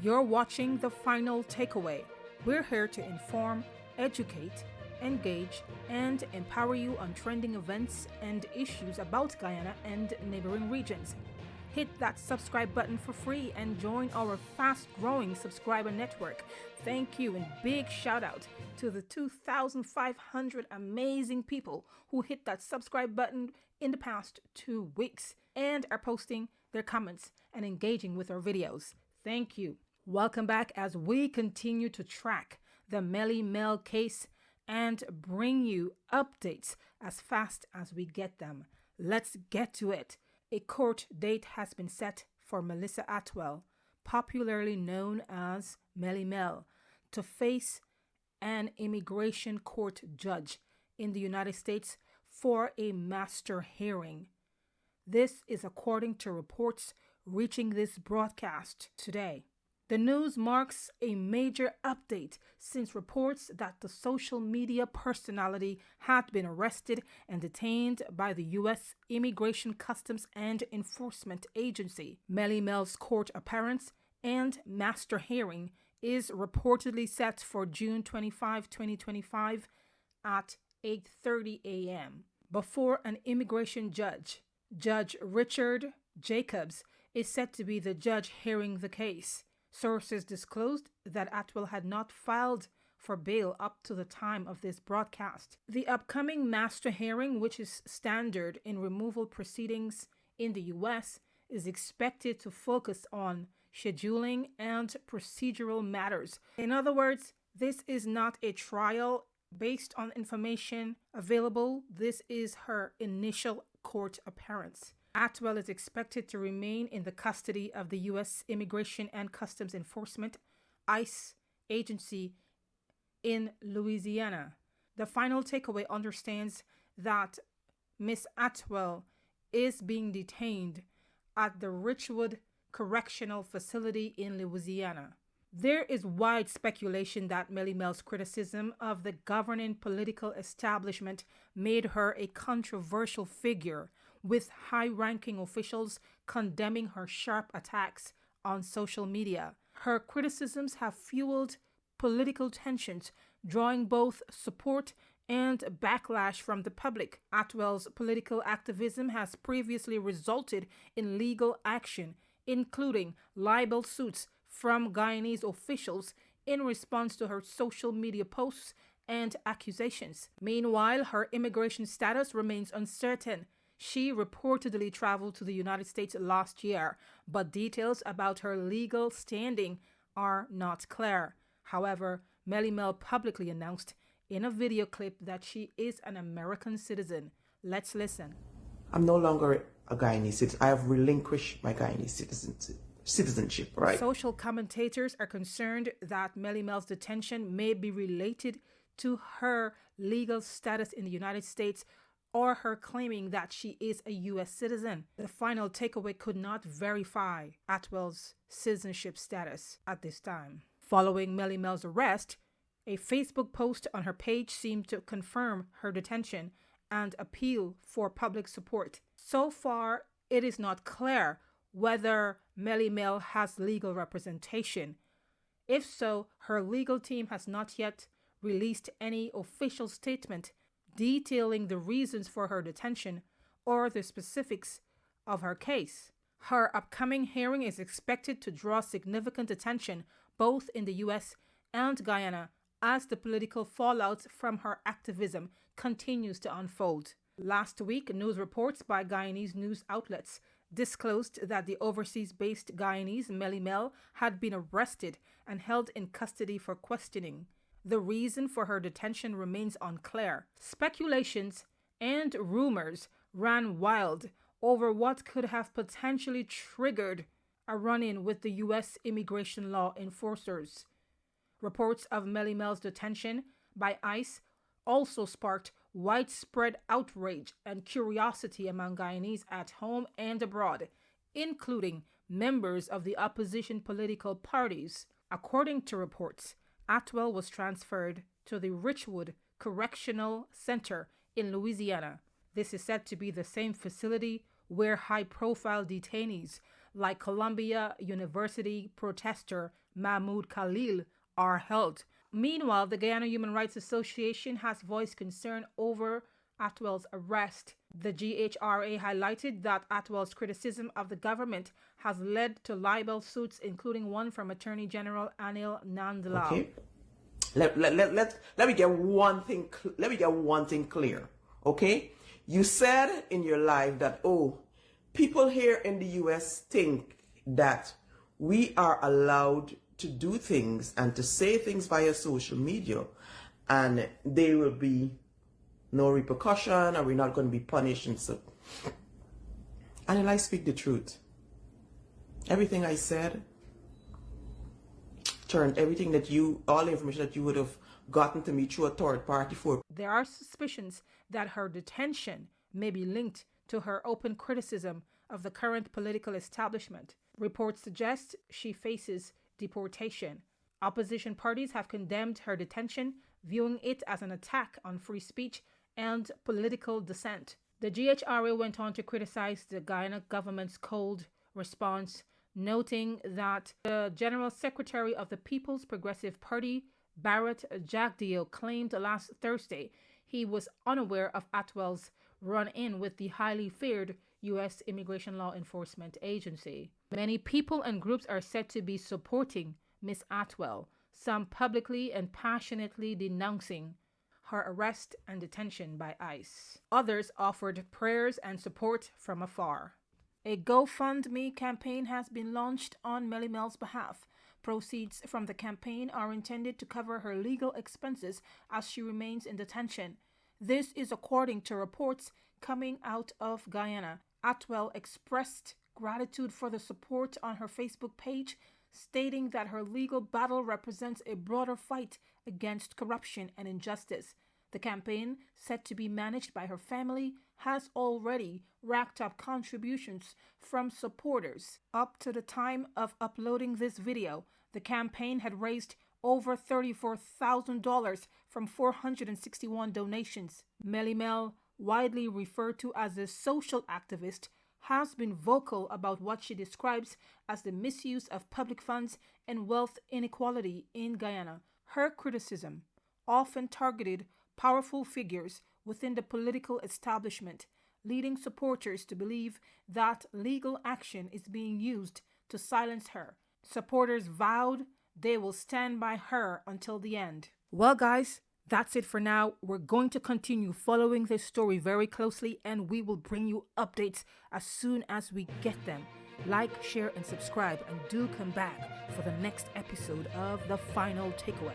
You're watching The Final Takeaway. We're here to inform, educate, engage, and empower you on trending events and issues about Guyana and neighboring regions. Hit that subscribe button for free and join our fast-growing subscriber network. Thank you and big shout out to the 2,500 amazing people who hit that subscribe button in the past 2 weeks and are posting their comments and engaging with our videos. Thank you. Welcome back as we continue to track the Melly Mel case and bring you updates as fast as we get them. Let's get to it. A court date has been set for Melissa Atwell, popularly known as Melly Mel, to face an immigration court judge in the United States for a master hearing. This is according to reports reaching this broadcast today. The news marks a major update since reports that the social media personality had been arrested and detained by the U.S. Immigration Customs and Enforcement Agency. Melly Mel's court appearance and master hearing is reportedly set for June 25, 2025 at 8:30 a.m. before an immigration judge. Judge Richard Jacobs is said to be the judge hearing the case. Sources disclosed that Atwell had not filed for bail up to the time of this broadcast. The upcoming master hearing, which is standard in removal proceedings in the U.S., is expected to focus on scheduling and procedural matters. In other words, this is not a trial based on information available. This is her initial court appearance. Atwell is expected to remain in the custody of the U.S. Immigration and Customs Enforcement (ICE) agency in Louisiana. The Final Takeaway understands that Miss Atwell is being detained at the Richwood Correctional Facility in Louisiana. There is wide speculation that Melly Mel's criticism of the governing political establishment made her a controversial figure, with high-ranking officials condemning her sharp attacks on social media. Her criticisms have fueled political tensions, drawing both support and backlash from the public. Atwell's political activism has previously resulted in legal action, including libel suits from Guyanese officials in response to her social media posts and accusations. Meanwhile, her immigration status remains uncertain. She reportedly traveled to the United States last year, but details about her legal standing are not clear. However, Melly Mel publicly announced in a video clip that she is an American citizen. Let's listen. I'm no longer a Guyanese citizen. I have relinquished my Guyanese citizenship, right? Social commentators are concerned that Melly Mel's detention may be related to her legal status in the United States or her claiming that she is a U.S. citizen. The Final Takeaway could not verify Atwell's citizenship status at this time. Following Melly Mel's arrest, a Facebook post on her page seemed to confirm her detention and appeal for public support. So far, it is not clear whether Melly Mel has legal representation. If so, her legal team has not yet released any official statement detailing the reasons for her detention or the specifics of her case. Her upcoming hearing is expected to draw significant attention both in the U.S. and Guyana as the political fallout from her activism continues to unfold. Last week, news reports by Guyanese news outlets disclosed that the overseas-based Guyanese Melly Mel had been arrested and held in custody for questioning. The reason for her detention remains unclear. Speculations and rumors ran wild over what could have potentially triggered a run-in with the U.S. immigration law enforcers. Reports of Melly Mel's detention by ICE also sparked widespread outrage and curiosity among Guyanese at home and abroad, including members of the opposition political parties. According to reports, Atwell was transferred to the Richwood Correctional Center in Louisiana. This is said to be the same facility where high-profile detainees like Columbia University protester Mahmoud Khalil, are held. Meanwhile, the Guyana Human Rights Association has voiced concern over Atwell's arrest. The GHRA highlighted that Atwell's criticism of the government has led to libel suits, including one from Attorney General Anil Nandlal. Okay. Let me get one thing. Let me get one thing clear. Okay. You said in your live that, oh, people here in the US think that we are allowed to do things and to say things via social media and there will be no repercussion or we're not going to be punished and so. And I speak the truth. Everything I said turned everything that all the information that you would have gotten to me through a third party for. There are suspicions that her detention may be linked to her open criticism of the current political establishment. Reports suggest she faces deportation. Opposition parties have condemned her detention, viewing it as an attack on free speech and political dissent. The GHRA went on to criticize the Guyana government's cold response, noting that the General Secretary of the People's Progressive Party, Barrett Jagdeo, claimed last Thursday he was unaware of Atwell's run-in with the highly feared U.S. Immigration Law Enforcement Agency. Many people and groups are said to be supporting Miss Atwell, some publicly and passionately denouncing her arrest and detention by ICE. Others offered prayers and support from afar. A GoFundMe campaign has been launched on Melly Mel's behalf. Proceeds from the campaign are intended to cover her legal expenses as she remains in detention. This is according to reports coming out of Guyana. Atwell expressed gratitude for the support on her Facebook page, stating that her legal battle represents a broader fight against corruption and injustice. The campaign, set to be managed by her family, has already racked up contributions from supporters. Up to the time of uploading this video, the campaign had raised over $34,000 from 461 donations. Melly Mel, widely referred to as a social activist, has been vocal about what she describes as the misuse of public funds and wealth inequality in Guyana. Her criticism often targeted powerful figures within the political establishment, leading supporters to believe that legal action is being used to silence her. Supporters vowed they will stand by her until the end. Well, guys, that's it for now. We're going to continue following this story very closely, and we will bring you updates as soon as we get them. Like, share, and subscribe, and do come back for the next episode of The Final Takeaway.